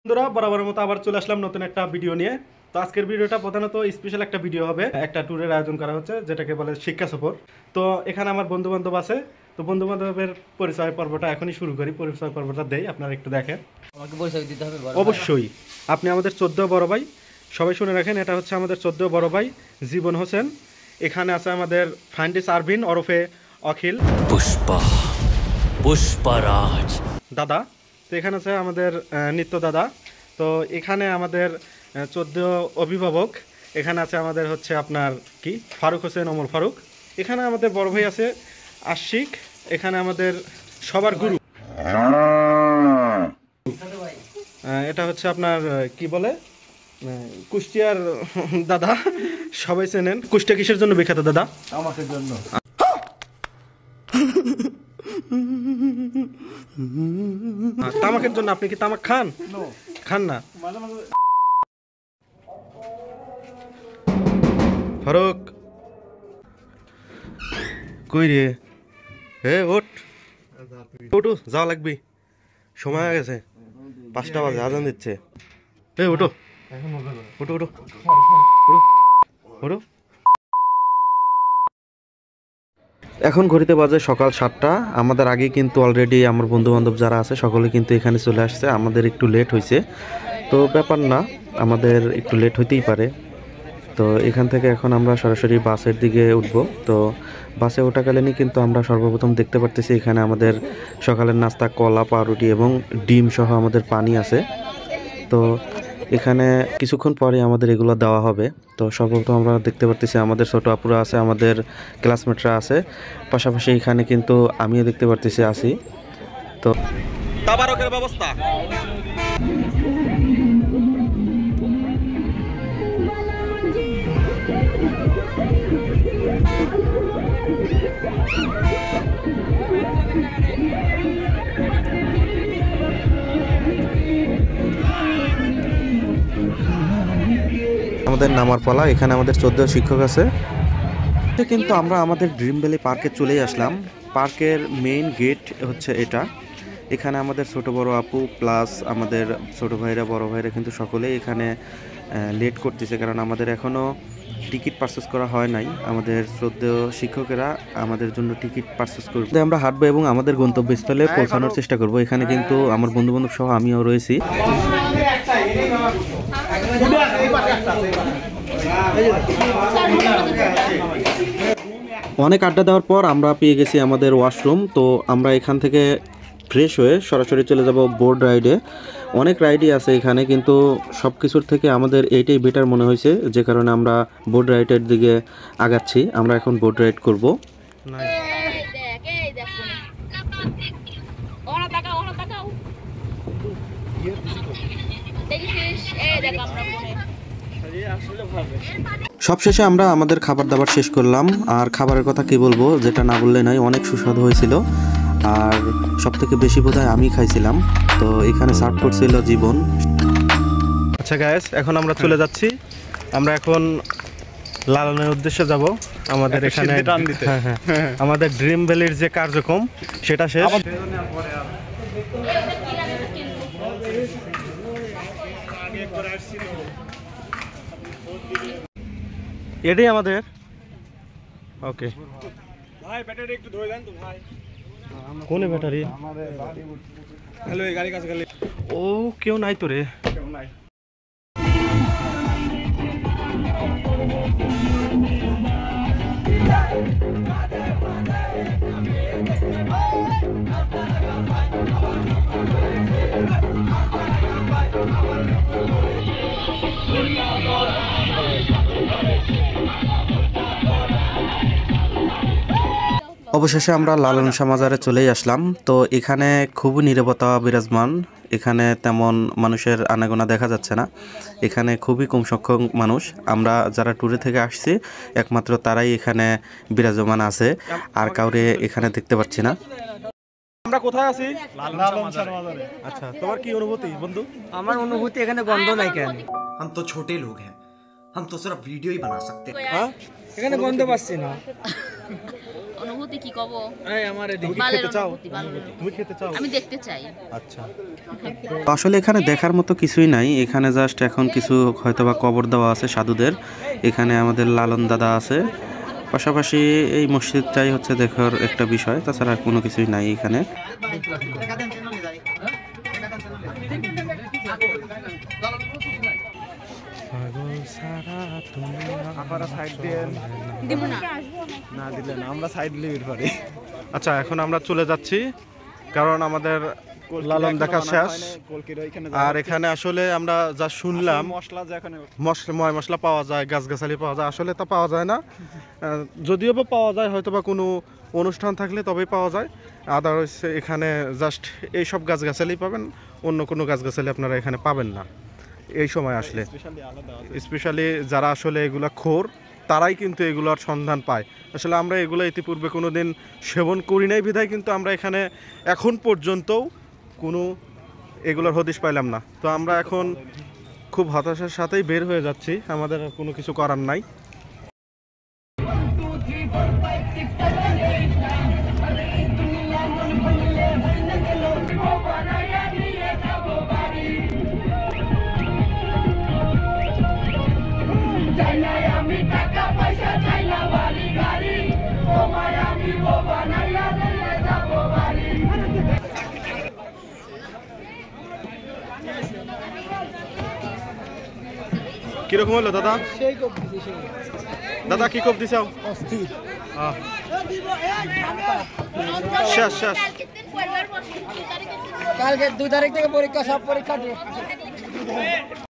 বন্ধুরা বরাবরের মতো আবার চলে আসলাম নতুন একটা ভিডিও নিয়ে। তো আজকের ভিডিওটা প্রধানত স্পেশাল একটা ভিডিও হবে। একটা ট্যুরের আয়োজন করা হচ্ছে যেটাকে বলে শিক্ষা সফর। তো এখানে আমার বন্ধু বান্ধব আছে। তো বন্ধু বান্ধবের পরিচয় পর্বটা এখনই শুরু করি। পরিচয় পর্বটা দেই, আপনারা একটু দেখেন। আমাকে পরিচয় দিতে হবে অবশ্যই আপনি আমাদের 14 বড় ভাই। সবাই শুনে রাখেন, এটা হচ্ছে আমাদের 14 বড় ভাই জীবন হোসেন। এখানে আছে আমাদের ফাইন্ডিস আরবিন ওরফে অখিল পুষ্পা পুষ্পারাজ দাদা। তো এখানে আছে আমাদের নিত্য দাদা। তো এখানে আমাদের 14 অভিভাবক। এখানে আছে আমাদের হচ্ছে আপনার কি ফারুক হোসেন ওমর ফারুক। এখানে আমাদের বড় ভাই আছে আশিক। এখানে আমাদের সবার গুরু এটা হচ্ছে আপনার কি বলে কুষ্টিয়ার দাদা। সবাই চেনেন। কুষ্টিয়া কিসের জন্য বিখ্যাত দাদা? আমাকে জন্য তামাকের জন্য। আপনি কি তামাক খান? খান না? ফারুক কই রে? হে ওঠ ওঠো, যাওয়া লাগবে, সময় হয়ে গেছে, 5টা বাজে, আজান দিচ্ছে। হে ওঠো ওঠো ওঠো ওঠো ওঠো। এখন ঘড়িতে বাজে সকাল 7টা। আমাদের আগে কিন্তু অলরেডি আমার বন্ধু বান্ধব যারা আছে সকলে কিন্তু এখানে চলে আসছে। আমাদের একটু লেট হয়েছে, তো ব্যাপার না, আমাদের একটু লেট হইতেই পারে। তো এখান থেকে এখন আমরা সরাসরি বাসের দিকে উঠব। তো বাসে ওঠাকালীনই কিন্তু আমরা সর্বপ্রথম দেখতে পারতেছি এখানে আমাদের সকালের নাস্তা কলা পাউরুটি এবং ডিম সহ আমাদের পানি আছে। তো এখানে কিছুক্ষণ পরে আমাদের এগুলো দেওয়া হবে। তো সর্বপ্রথম আমরা দেখতে পারতেছি আমাদের ছোট আপুরা আছে, আমাদের ক্লাসমেটরা আছে, পাশাপাশি এখানে কিন্তু আমিও দেখতে পারতেছি আছি। তো তাবারকের ব্যবস্থা আমাদের নামার পালা। এখানে আমাদের 14 শিক্ষক আছে। কিন্তু আমরা আমাদের ড্রিম ভ্যালি পার্কে চলেই আসলাম। পার্কের মেইন গেট হচ্ছে এটা। এখানে আমাদের ছোট বড় আপু প্লাস আমাদের ছোট ভাইরা বড় ভাইরা কিন্তু সকলেই এখানে লেট করতেছে, কারণ আমাদের এখনও টিকিট পারচেস করা হয় নাই। আমাদের শ্রদ্ধেয় শিক্ষকেরা আমাদের জন্য টিকিট পারচেস করবে। আমরা হাঁটবো এবং আমাদের গন্তব্যস্থলে পৌঁছানোর চেষ্টা করব। এখানে কিন্তু আমার বন্ধু বান্ধব সহ আমিও রয়েছি। অনেক আড্ডা দেওয়ার পর আমরা পেয়ে গেছি আমাদের ওয়াশরুম। তো আমরা এখান থেকে ফ্রেশ হয়ে সরাসরি চলে যাব বোর্ড রাইডে। অনেক রাইডই আছে এখানে, কিন্তু সব কিছুর থেকে আমাদের এইটাই বেটার মনে হয়েছে, যে কারণে আমরা বোর্ড রাইডের দিকে আগাচ্ছি। আমরা এখন বোর্ড রাইড করব। সবশেষে আমরা আমাদের খাবার দাবার শেষ করলাম। আর খাবারের কথা কি বলবো, যেটা না বললে নয়, অনেক সুস্বাদু হয়েছিল। আর সব থেকে বেশি বোধহয় আমি খাইছিলাম। তো এখানে সার্ভ করছিল জীবন। আচ্ছা গাইস, এখন আমরা চলে যাচ্ছি। আমরা এখন লালনের উদ্দেশ্যে যাব। আমাদের এখানে আমাদের ড্রিম ভ্যালির যে কার্যক্রম সেটা শেষ। এটাই আমাদের ওকে ভাই। ব্যাটারি একটু ধরে দেন তো ভাই। কোনে ব্যাটারি? হ্যালো, এই গাড়ি কাছে গেলে ও কেউ নাই তো রে। কেউ নাই। অবশেষে আমরা লালন শাহ মাজারে চলেই আসলাম। তো এখানে খুবই নীরবতা বিরাজমান। এখানে তেমন মানুষের আনাগোনা দেখা যাচ্ছে না। এখানে খুবই কম সংখ্যক মানুষ। আমরা যারা ট্যুরে থেকে আসছি একমাত্র তারাই এখানে বিরাজমান আছে, আর কাউরে এখানে দেখতে পাচ্ছি না। আমরা কোথায় আছি? লালন শাহ মাজারে। আচ্ছা, তোমার কি অনুভূতি বন্ধু? আমার অনুভূতি এখানে গন্ধ নাই কেন? हम तो छोटे लोग हैं, हम तो सिर्फ वीडियो ही बना सकते हैं। এখানে গন্ধ পাচ্ছি না। অনুভূতি কি কব? তুমি কি ভালো খেতে চাও? অনুভূতি, ভালো অনুভূতি। তুমি খেতে চাও? আমি দেখতে চাই। আচ্ছা। তো আসলে এখানে দেখার মতো কিছুই নাই, এখানে জাস্ট এখন কিছু হয়তোবা কবর দেওয়া আছে সাধুদের। এখানে আমাদের লালন দাদা আছে, পাশাপাশি এই মসজিদটাই হচ্ছে দেখার একটা বিষয়, তাছাড়া কোনো কিছুই নাই এখানে। আপনারা সাইড দেন দিব না। না দিলে না, আমরা সাইড লিমিট পারি। আচ্ছা, এখন আমরা চলে যাচ্ছি, কারণ আমাদের লালন দেখা শেষ। আর এখানে আসলে আমরা যা শুনলাম, মশলা যে এখানে ময় মশলা পাওয়া যায়, গাছগাছালি পাওয়া যায়, আসলে তা পাওয়া যায় না। যদিও বা পাওয়া যায় হয়তো বা কোনো অনুষ্ঠান থাকলে তবেই পাওয়া যায়, আদারওয়াইজ এখানে জাস্ট এইসব গাছগাছালি পাবেন, অন্য কোনো গাছগাছালি আপনারা এখানে পাবেন না এই সময় আসলে। স্পেশালি আলাদা আছে। স্পেশালি যারা আসলে এগুলা খোর, তারাই কিন্তু এগুলোর সন্ধান পায়। আসলে আমরা এগুলো ইতিপূর্বে কোনো দিন সেবন করি নাই বিধায় কিন্তু আমরা এখানে এখন পর্যন্তও কোনো এগুলোর হদিশ পাইলাম না। তো আমরা এখন খুব হতাশার সাথেই বের হয়ে যাচ্ছি, আমাদের আর কোনো কিছু করার নাই। কিরকম হলো দাদা? দাদা কি কোপ দিছাও? শেষ শেষ। কালকে 2 তারিখ থেকে পরীক্ষা, সব পরীক্ষা দিয়ে